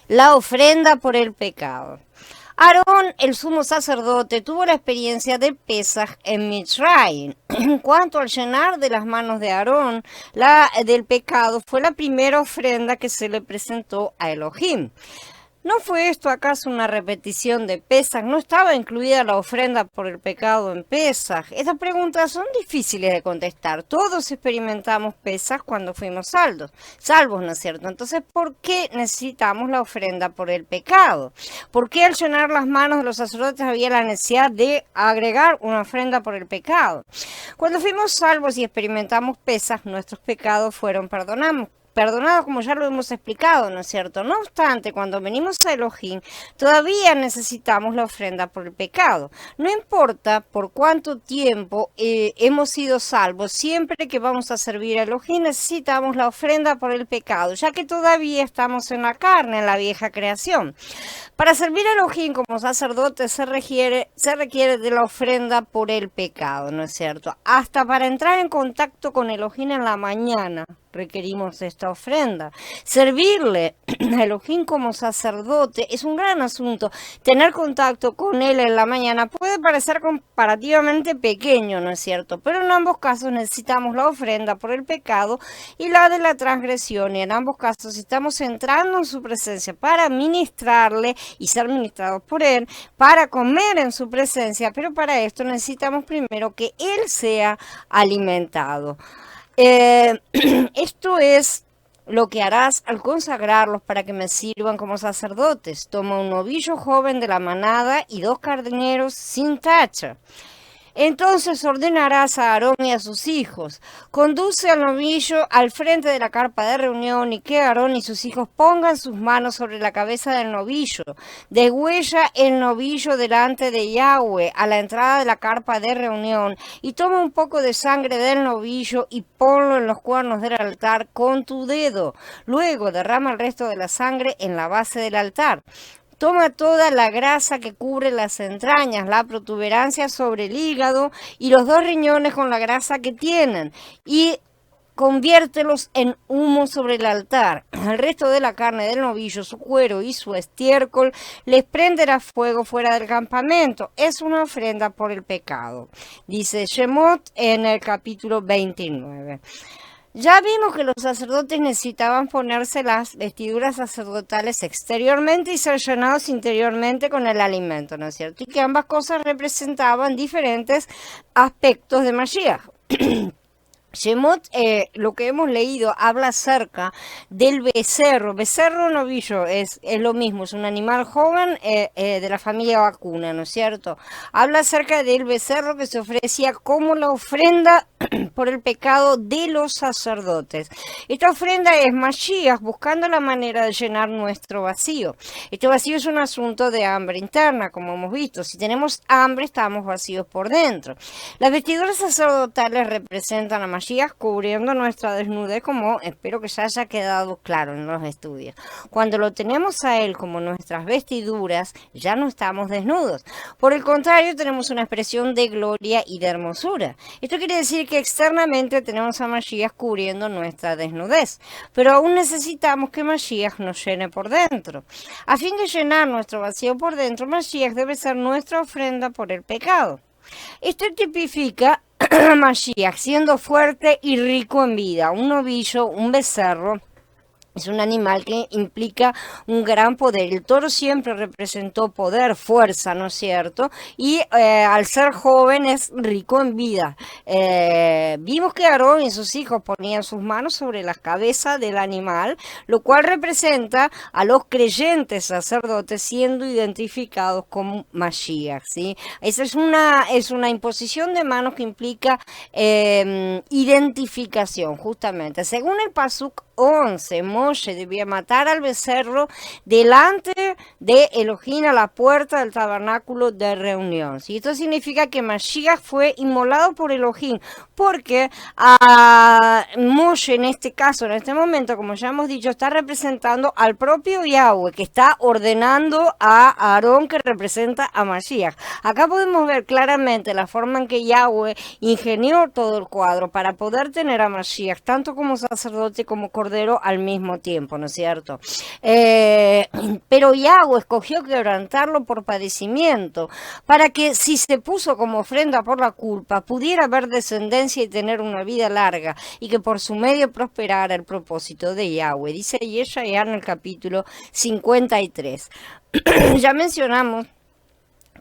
la ofrenda por el pecado. Aarón, el sumo sacerdote, tuvo la experiencia de Pesaj en Mitzrayim. En cuanto al llenar de las manos de Aarón, la del pecado fue la primera ofrenda que se le presentó a Elohim. ¿No fue esto acaso una repetición de Pesaj? ¿No estaba incluida la ofrenda por el pecado en Pesaj? Estas preguntas son difíciles de contestar. Todos experimentamos Pesaj cuando fuimos salvos, ¿no es cierto? Entonces, ¿por qué necesitamos la ofrenda por el pecado? ¿Por qué al llenar las manos de los sacerdotes había la necesidad de agregar una ofrenda por el pecado? Cuando fuimos salvos y experimentamos Pesaj, nuestros pecados fueron perdonados, como ya lo hemos explicado, ¿no es cierto? No obstante, cuando venimos a Elohim, todavía necesitamos la ofrenda por el pecado. No importa por cuánto tiempo hemos sido salvos, siempre que vamos a servir a Elohim necesitamos la ofrenda por el pecado, ya que todavía estamos en la carne, en la vieja creación. Para servir a Elohim como sacerdote se requiere de la ofrenda por el pecado, ¿no es cierto? Hasta para entrar en contacto con Elohim en la mañana requerimos esta ofrenda. Servirle a Elohim como sacerdote es un gran asunto. Tener contacto con él en la mañana puede parecer comparativamente pequeño, ¿no es cierto? Pero en ambos casos necesitamos la ofrenda por el pecado y la de la transgresión. Y en ambos casos estamos entrando en su presencia para ministrarle y ser ministrados por él, para comer en su presencia. Pero para esto necesitamos primero que él sea alimentado. Esto es lo que harás al consagrarlos para que me sirvan como sacerdotes. Toma un novillo joven de la manada y 2 carneros sin tacha. Entonces ordenarás a Aarón y a sus hijos, conduce al novillo al frente de la carpa de reunión y que Aarón y sus hijos pongan sus manos sobre la cabeza del novillo. Degüella el novillo delante de Yahweh a la entrada de la carpa de reunión y toma un poco de sangre del novillo y ponlo en los cuernos del altar con tu dedo. Luego derrama el resto de la sangre en la base del altar. Toma toda la grasa que cubre las entrañas, la protuberancia sobre el hígado y los 2 riñones con la grasa que tienen y conviértelos en humo sobre el altar. El resto de la carne del novillo, su cuero y su estiércol les prenderá fuego fuera del campamento. Es una ofrenda por el pecado. Dice Shemot en el capítulo 29. Ya vimos que los sacerdotes necesitaban ponerse las vestiduras sacerdotales exteriormente y ser llenados interiormente con el alimento, ¿no es cierto? Y que ambas cosas representaban diferentes aspectos de Mashiach. Shemot, lo que hemos leído, habla acerca del becerro. Becerro novillo es lo mismo, es un animal joven de la familia vacuna, ¿no es cierto? Habla acerca del becerro que se ofrecía como la ofrenda por el pecado de los sacerdotes. Esta ofrenda es Mashiach, buscando la manera de llenar nuestro vacío. Este vacío es un asunto de hambre interna, como hemos visto. Si tenemos hambre, estamos vacíos por dentro. Las vestiduras sacerdotales representan a Mashiach cubriendo nuestra desnudez, como espero que ya haya quedado claro en los estudios. Cuando lo tenemos a él como nuestras vestiduras, ya no estamos desnudos. Por el contrario, tenemos una expresión de gloria y de hermosura. Esto quiere decir que externamente tenemos a Mashiach cubriendo nuestra desnudez, pero aún necesitamos que Mashiach nos llene por dentro. A fin de llenar nuestro vacío por dentro, Mashiach debe ser nuestra ofrenda por el pecado. Esto tipifica a Mashiach siendo fuerte y rico en vida. Un novillo, un becerro, es un animal que implica un gran poder. El toro siempre representó poder, fuerza, ¿no es cierto? Y al ser joven es rico en vida. Vimos que Aarón y sus hijos ponían sus manos sobre la cabeza del animal, lo cual representa a los creyentes sacerdotes siendo identificados como Mashiach, ¿sí? Esa es una imposición de manos que implica identificación, justamente. Según el Pasuk 11, Moshe debía matar al becerro delante de Elohim a la puerta del tabernáculo de reunión. ¿Sí? Esto significa que Mashiach fue inmolado por Elohim, porque a Moshe en este caso, en este momento, como ya hemos dicho, está representando al propio Yahweh, que está ordenando a Aarón, que representa a Mashiach. Acá podemos ver claramente la forma en que Yahweh ingenió todo el cuadro para poder tener a Mashiach, tanto como sacerdote como cordero al mismo mismo tiempo, ¿no es cierto? Pero Yahweh escogió quebrantarlo por padecimiento, para que si se puso como ofrenda por la culpa, pudiera haber descendencia y tener una vida larga, y que por su medio prosperara el propósito de Yahweh. Dice Yeshaya en el capítulo 53. Ya mencionamos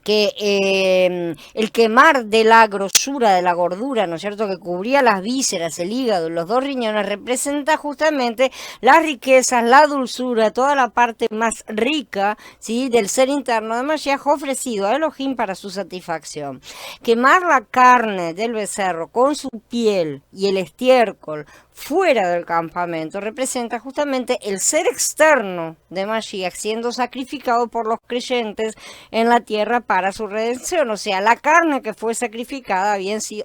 que el quemar de la grosura, de la gordura, ¿no es cierto?, que cubría las vísceras, el hígado, los dos riñones, representa justamente las riquezas, la dulzura, toda la parte más rica, ¿sí?, del ser interno de Mashiach ofrecido a Elohim para su satisfacción. Quemar la carne del becerro con su piel y el estiércol fuera del campamento representa justamente el ser externo de Mashiach siendo sacrificado por los creyentes en la tierra para su redención, o sea, la carne que fue sacrificada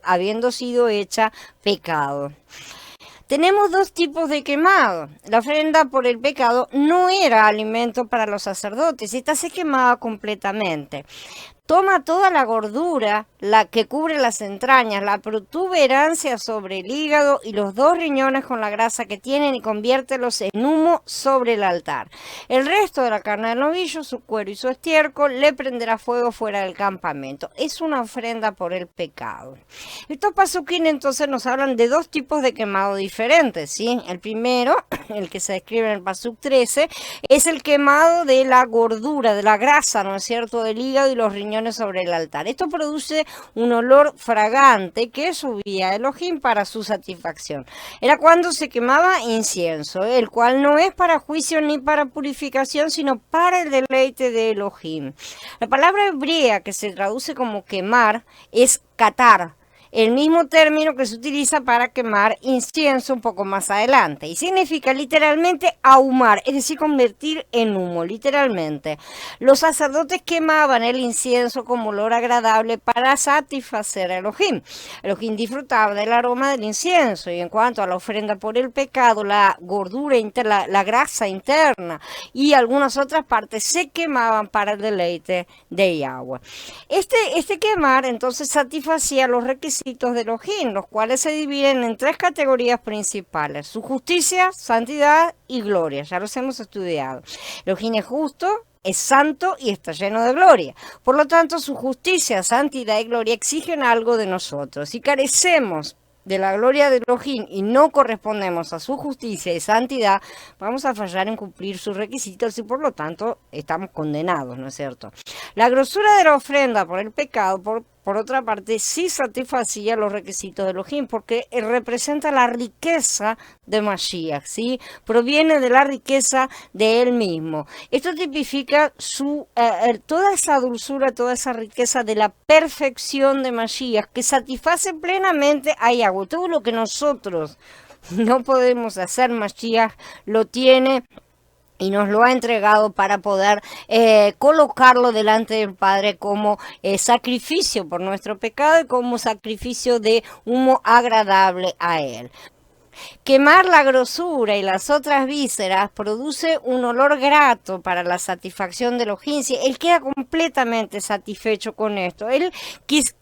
habiendo sido hecha pecado. Tenemos dos tipos de quemado. La ofrenda por el pecado no era alimento para los sacerdotes, esta se quemaba completamente. Toma toda la gordura, la que cubre las entrañas, la protuberancia sobre el hígado y los dos riñones con la grasa que tienen y conviértelos en humo sobre el altar. El resto de la carne del novillo, su cuero y su estiércol, le prenderá fuego fuera del campamento. Es una ofrenda por el pecado. Estos pasuquín entonces nos hablan de dos tipos de quemado diferentes, ¿sí? El primero, el que se describe en el pasuk 13, es el quemado de la gordura, de la grasa, ¿no es cierto?, del hígado y los riñones sobre el altar. Esto produce un olor fragante que subía a Elohim para su satisfacción. Era cuando se quemaba incienso, el cual no es para juicio ni para purificación, sino para el deleite de Elohim. La palabra hebrea que se traduce como quemar es catar, el mismo término que se utiliza para quemar incienso un poco más adelante, y significa literalmente ahumar, es decir, convertir en humo, literalmente. Los sacerdotes quemaban el incienso como olor agradable para satisfacer a Elohim. Elohim disfrutaba del aroma del incienso, y en cuanto a la ofrenda por el pecado, la gordura interna, la grasa interna y algunas otras partes se quemaban para el deleite de Yahweh. Este quemar entonces satisfacía los requisitos de Elohim, los cuales se dividen en tres categorías principales: su justicia, santidad y gloria. Ya los hemos estudiado. Elohim es justo, es santo y está lleno de gloria. Por lo tanto, su justicia, santidad y gloria exigen algo de nosotros. Si carecemos de la gloria de Elohim y no correspondemos a su justicia y santidad, vamos a fallar en cumplir sus requisitos y por lo tanto estamos condenados, ¿no es cierto? La grosura de la ofrenda por el pecado, por otra parte, sí satisfacía los requisitos de Elohim, porque representa la riqueza de Mashiach, ¿sí? Proviene de la riqueza de él mismo. Esto tipifica toda esa dulzura, toda esa riqueza de la perfección de Mashiach, que satisface plenamente a Yahweh. Todo lo que nosotros no podemos hacer, Mashiach lo tiene y nos lo ha entregado para poder colocarlo delante del Padre como sacrificio por nuestro pecado y como sacrificio de humo agradable a Él. Quemar la grosura y las otras vísceras produce un olor grato para la satisfacción de Elohim. Él queda completamente satisfecho con esto. Él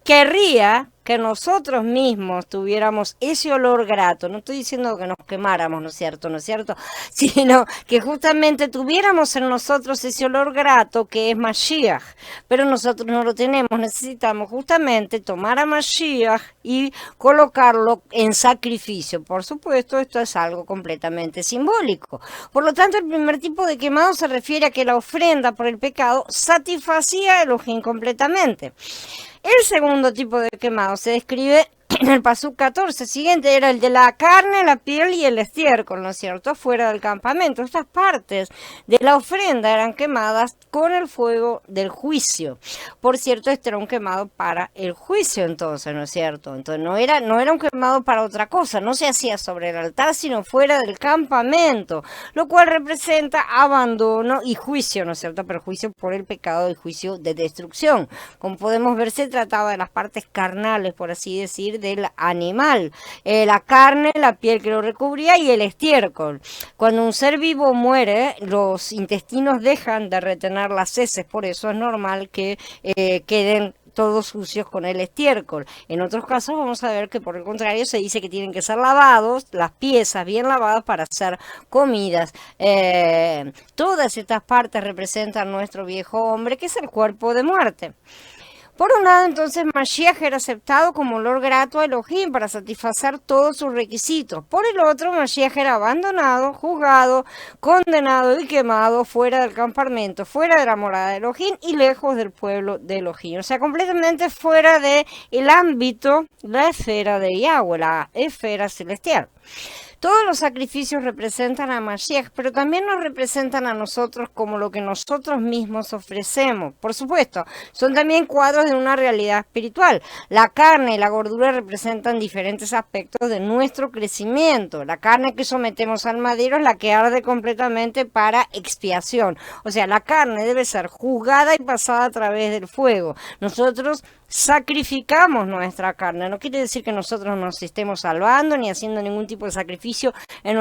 querría que nosotros mismos tuviéramos ese olor grato. No estoy diciendo que nos quemáramos, ¿no es cierto? ¿No es cierto? Sino que justamente tuviéramos en nosotros ese olor grato que es Mashiach. Pero nosotros no lo tenemos. Necesitamos justamente tomar a Mashiach y colocarlo en sacrificio. Por supuesto, esto es algo completamente simbólico. Por lo tanto, el primer tipo de quemado se refiere a que la ofrenda por el pecado satisfacía a Elohim completamente. El segundo tipo de quemado se describe en el pasuk 14 siguiente, era el de la carne, la piel y el estiércol, ¿no es cierto?, fuera del campamento. Estas partes de la ofrenda eran quemadas con el fuego del juicio. Por cierto, este era un quemado para el juicio entonces, ¿no es cierto? Entonces no era un quemado para otra cosa, no se hacía sobre el altar, sino fuera del campamento, lo cual representa abandono y juicio, ¿no es cierto?, pero juicio por el pecado y juicio de destrucción. Como podemos ver, se trataba de las partes carnales, por así decir, del animal, la carne, la piel que lo recubría y el estiércol. Cuando un ser vivo muere, los intestinos dejan de retener las heces, por eso es normal que queden todos sucios con el estiércol. En otros casos vamos a ver que por el contrario se dice que tienen que ser lavados, las piezas bien lavadas para hacer comidas. Todas estas partes representan nuestro viejo hombre, que es el cuerpo de muerte. Por un lado, entonces, Mashiach era aceptado como olor grato a Elohim para satisfacer todos sus requisitos. Por el otro, Mashiach era abandonado, juzgado, condenado y quemado fuera del campamento, fuera de la morada de Elohim y lejos del pueblo de Elohim. O sea, completamente fuera del ámbito, la esfera de Yahweh, la esfera celestial. Todos los sacrificios representan a Mashiach, pero también nos representan a nosotros como lo que nosotros mismos ofrecemos. Por supuesto, son también cuadros de una realidad espiritual. La carne y la gordura representan diferentes aspectos de nuestro crecimiento. La carne que sometemos al madero es la que arde completamente para expiación. O sea, la carne debe ser juzgada y pasada a través del fuego. Nosotros sacrificamos nuestra carne. No quiere decir que nosotros nos estemos salvando ni haciendo ningún tipo de sacrificio en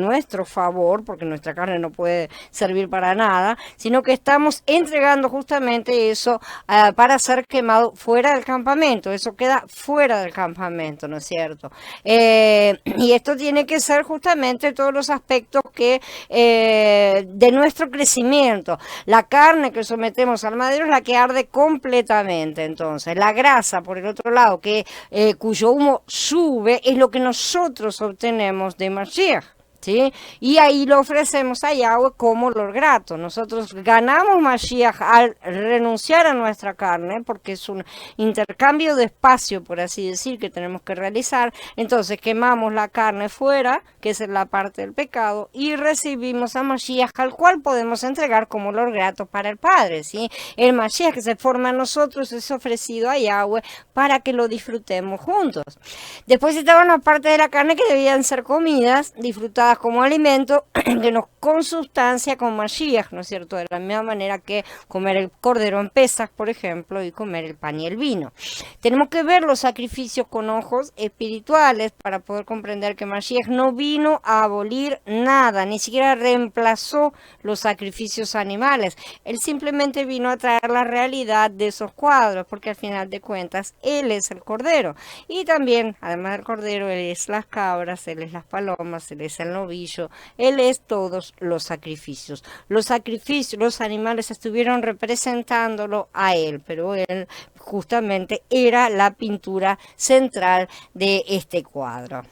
nuestro favor, porque nuestra carne no puede servir para nada, sino que estamos entregando justamente eso para ser quemado fuera del campamento. Eso queda fuera del campamento, ¿no es cierto? Y esto tiene que ser justamente todos los aspectos que de nuestro crecimiento. La carne que sometemos al madero es la que arde completamente. Entonces, la grasa, por el otro lado, cuyo humo sube, es lo que nosotros obtenemos de Mashiach. ¿Sí? Y ahí lo ofrecemos a Yahweh como olor grato. Nosotros ganamos Mashiach al renunciar a nuestra carne, porque es un intercambio de espacio, por así decir, que tenemos que realizar. Entonces quemamos la carne fuera, que es la parte del pecado, y recibimos a Mashiach, al cual podemos entregar como olor grato para el Padre. ¿Sí? El Mashiach que se forma en nosotros es ofrecido a Yahweh para que lo disfrutemos juntos. Después estaban las partes de la carne que debían ser comidas, disfrutadas como alimento, que nos consustancia con Mashiach, ¿no es cierto? De la misma manera que comer el cordero en Pesach, por ejemplo, y comer el pan y el vino. Tenemos que ver los sacrificios con ojos espirituales para poder comprender que Mashiach no vino a abolir nada, ni siquiera reemplazó los sacrificios animales. Él simplemente vino a traer la realidad de esos cuadros, porque al final de cuentas, Él es el cordero. Y también, además del cordero, Él es las cabras, Él es las palomas, Él es el novillo, Él es todos los sacrificios. Los sacrificios, los animales estuvieron representándolo a Él, pero Él justamente era la pintura central de este cuadro.